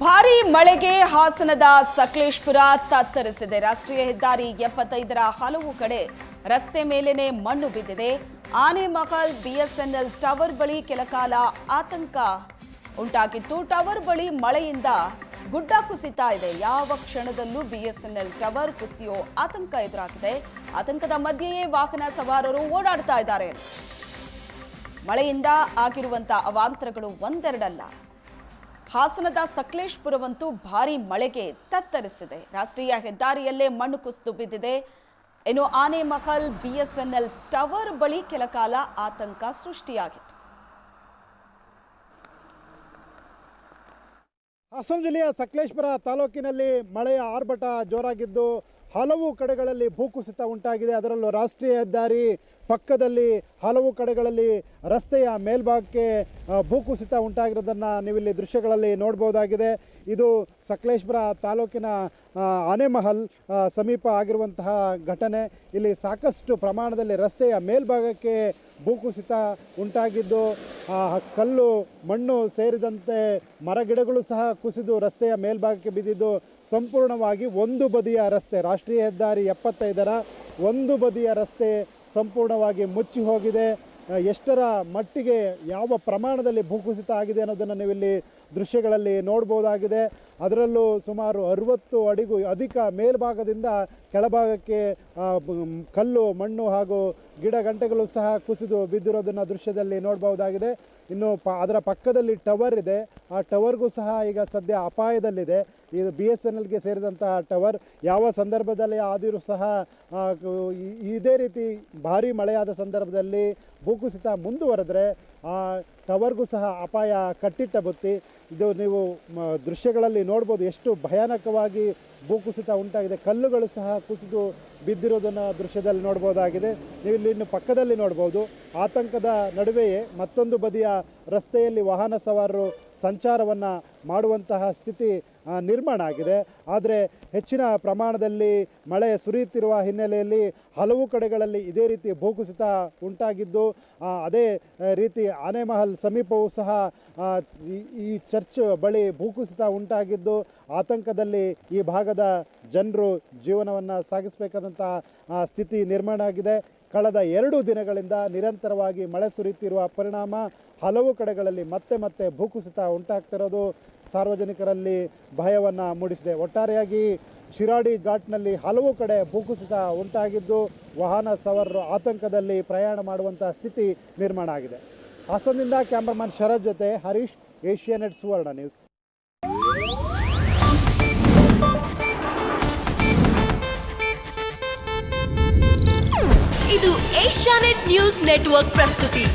ಭಾರೀ ಮಳೆಗೆ ಹಾಸನದ ಸಕಲೇಶಪುರ ತತ್ತರಿಸಿದೆ. ರಾಷ್ಟ್ರೀಯ ಹೆದ್ದಾರಿ 75ರ ಹಲವು ಕಡೆ ರಸ್ತೆ ಮೇಲೇನೆ ಮಣ್ಣು ಬಿದ್ದಿದೆ. ಆನೆಮಹಲ್ ಬಿಎಸ್ಎನ್ಎಲ್ ಟವರ್ ಬಳಿ ಕೆಲಕಾಲ ಆತಂಕ ಉಂಟಾಗಿತ್ತು. ಟವರ್ ಬಳಿ ಮಳೆಯಿಂದ ಗುಡ್ಡ ಕುಸಿತಾ ಇದೆ. ಯಾವ ಕ್ಷಣದಲ್ಲೂ ಬಿಎಸ್ಎನ್ಎಲ್ ಟವರ್ ಕುಸಿಯೋ ಆತಂಕ ಎದುರಾಗಿದೆ. ಆತಂಕದ ಮಧ್ಯೆಯೇ ವಾಹನ ಸವಾರರು ಓಡಾಡ್ತಾ ಇದ್ದಾರೆ. ಮಳೆಯಿಂದ ಆಗಿರುವಂತಹ ಅವಾಂತರಗಳು ಒಂದೆರಡಲ್ಲ. ಹಾಸನದ ಸಕಲೇಶಪುರವಂತೂ ಭಾರೀ ಮಳೆಗೆ ತತ್ತರಿಸಿದೆ. ರಾಷ್ಟ್ರೀಯ ಹೆದ್ದಾರಿಯಲ್ಲೇ ಮಣ್ಣು ಕುಸಿದು ಬಿದ್ದಿದೆ. ಇನ್ನು ಆನೆಮಹಲ್ ಬಿಎಸ್ಎನ್ಎಲ್ ಟವರ್ ಬಳಿ ಕೆಲಕಾಲ ಆತಂಕ ಸೃಷ್ಟಿಯಾಗಿತ್ತು. ಹಾಸನ ಜಿಲ್ಲೆಯ ಸಕಲೇಶಪುರ ತಾಲೂಕಿನಲ್ಲಿ ಮಳೆಯ ಆರ್ಭಟ ಜೋರಾಗಿದ್ದು ಹಲವು ಕಡೆಗಳಲ್ಲಿ ಭೂಕುಸಿತ ಉಂಟಾಗಿದೆ. ಅದರಲ್ಲೂ ರಾಷ್ಟ್ರೀಯ ಹೆದ್ದಾರಿ ಪಕ್ಕದಲ್ಲಿ ಹಲವು ಕಡೆಗಳಲ್ಲಿ ರಸ್ತೆಯ ಮೇಲ್ಭಾಗಕ್ಕೆ ಭೂಕುಸಿತ ಉಂಟಾಗಿರೋದನ್ನು ನೀವಿಲ್ಲಿ ದೃಶ್ಯಗಳಲ್ಲಿ ನೋಡ್ಬೋದಾಗಿದೆ. ಇದು ಸಕಲೇಶಪುರ ತಾಲೂಕಿನ ಆನೆಮಹಲ್ ಸಮೀಪ ಆಗಿರುವಂತಹ ಘಟನೆ. ಇಲ್ಲಿ ಸಾಕಷ್ಟು ಪ್ರಮಾಣದಲ್ಲಿ ರಸ್ತೆಯ ಮೇಲ್ಭಾಗಕ್ಕೆ ಭೂಕುಸಿತ ಉಂಟಾಗಿದ್ದು ಕಲ್ಲು ಮಣ್ಣು ಸೇರಿದಂತೆ ಮರಗಿಡಗಳು ಸಹ ಕುಸಿದು ರಸ್ತೆಯ ಮೇಲ್ಭಾಗಕ್ಕೆ ಬಿದ್ದಿದ್ದು ಸಂಪೂರ್ಣವಾಗಿ ಒಂದು ಬದಿಯ ರಸ್ತೆ, ರಾಷ್ಟ್ರೀಯ ಹೆದ್ದಾರಿ 75ರ ಒಂದು ಬದಿಯ ರಸ್ತೆ ಸಂಪೂರ್ಣವಾಗಿ ಮುಚ್ಚಿ ಹೋಗಿದೆ. ಎಷ್ಟರ ಮಟ್ಟಿಗೆ ಯಾವ ಪ್ರಮಾಣದಲ್ಲಿ ಭೂಕುಸಿತ ಆಗಿದೆ ಅನ್ನೋದನ್ನು ನೀವಿಲ್ಲಿ ದೃಶ್ಯಗಳಲ್ಲಿ ನೋಡ್ಬೋದಾಗಿದೆ. ಅದರಲ್ಲೂ ಸುಮಾರು 60 ಅಡಿಗೂ ಅಧಿಕ ಮೇಲ್ಭಾಗದಿಂದ ಕೆಳಭಾಗಕ್ಕೆ ಕಲ್ಲು ಮಣ್ಣು ಹಾಗೂ ಗಿಡ ಗಂಟೆಗಳು ಸಹ ಕುಸಿದು ಬಿದ್ದಿರೋದನ್ನು ದೃಶ್ಯದಲ್ಲಿ ನೋಡ್ಬೋದಾಗಿದೆ. ಇನ್ನು ಅದರ ಪಕ್ಕದಲ್ಲಿ ಟವರ್ ಇದೆ. ಆ ಟವರ್ಗೂ ಸಹ ಈಗ ಸದ್ಯ ಅಪಾಯದಲ್ಲಿದೆ. ಇದು BSNLಗೆ ಸೇರಿದಂತಹ ಟವರ್. ಯಾವ ಸಂದರ್ಭದಲ್ಲಿ ಆದರೂ ಸಹ ಇದೇ ರೀತಿ ಭಾರೀ ಮಳೆಯಾದ ಸಂದರ್ಭದಲ್ಲಿ ಭೂಕುಸಿತ ಮುಂದುವರೆದರೆ ಆ ಟವರ್ಗೂ ಸಹ ಅಪಾಯ ಕಟ್ಟಿಟ್ಟ ಬುತ್ತಿ. ಇದು ನೀವು ದೃಶ್ಯಗಳಲ್ಲಿ ನೋಡ್ಬೋದು ಎಷ್ಟು ಭಯಾನಕವಾಗಿ ಭೂಕುಸಿತ ಉಂಟಾಗಿದೆ. ಕಲ್ಲುಗಳು ಸಹ ಕುಸಿದು ಬಿದ್ದಿರೋದನ್ನು ದೃಶ್ಯದಲ್ಲಿ ನೋಡ್ಬೋದಾಗಿದೆ. ನೀವು ಇಲ್ಲಿ ಇನ್ನು ಪಕ್ಕದಲ್ಲಿ ನೋಡ್ಬೋದು. ಆತಂಕದ ನಡುವೆಯೇ ಮತ್ತೊಂದು ಬದಿಯ ರಸ್ತೆಯಲ್ಲಿ ವಾಹನ ಸವಾರರು ಸಂಚಾರವನ್ನು ಮಾಡುವಂತಹ ಸ್ಥಿತಿ ನಿರ್ಮಾಣ ಆಗಿದೆ. ಆದರೆ ಹೆಚ್ಚಿನ ಪ್ರಮಾಣದಲ್ಲಿ ಮಳೆ ಸುರಿಯುತ್ತಿರುವ ಹಿನ್ನೆಲೆಯಲ್ಲಿ ಹಲವು ಕಡೆಗಳಲ್ಲಿ ಇದೇ ರೀತಿ ಭೂಕುಸಿತ ಉಂಟಾಗಿದ್ದು, ಅದೇ ರೀತಿ ಆನೆಮಹಲ್ ಸಮೀಪವೂ ಸಹ ಈ ಚರ್ಚ್ ಬಳಿ ಭೂಕುಸಿತ ಉಂಟಾಗಿದ್ದು ಆತಂಕದಲ್ಲಿ ಈ ಭಾಗದ ಜನರು ಜೀವನವನ್ನು ಸಾಗಿಸಬೇಕಾದಂಥ ಸ್ಥಿತಿ ನಿರ್ಮಾಣ ಆಗಿದೆ. ಕಳೆದ 2 ದಿನಗಳಿಂದ ನಿರಂತರವಾಗಿ ಮಳೆ ಸುರಿಯುತ್ತಿರುವ ಪರಿಣಾಮ ಹಲವು ಕಡೆಗಳಲ್ಲಿ ಮತ್ತೆ ಭೂಕುಸಿತ ಉಂಟಾಗ್ತಿರೋದು ಸಾರ್ವಜನಿಕರಲ್ಲಿ ಭಯವನ್ನು ಮೂಡಿಸಿದೆ. ಒಟ್ಟಾರೆಯಾಗಿ ಶಿರಾಡಿ ಘಾಟ್ನಲ್ಲಿ ಹಲವು ಕಡೆ ಭೂಕುಸಿತ ಉಂಟಾಗಿದ್ದು ವಾಹನ ಸವಾರರು ಆತಂಕದಲ್ಲಿ ಪ್ರಯಾಣ ಮಾಡುವಂಥ ಸ್ಥಿತಿ ನಿರ್ಮಾಣ ಆಗಿದೆ. ಹಾಸನದಿಂದ ಕ್ಯಾಮ್ರಾಮನ್ ಶರತ್ ಜೊತೆ ಹರೀಶ್, ಏಷ್ಯಾನೆಟ್ ಸುವರ್ಣ ನ್ಯೂಸ್. ಇದು ಏಷ್ಯಾನೆಟ್ ನ್ಯೂಸ್ ನೆಟ್ವರ್ಕ್ ಪ್ರಸ್ತುತಿ.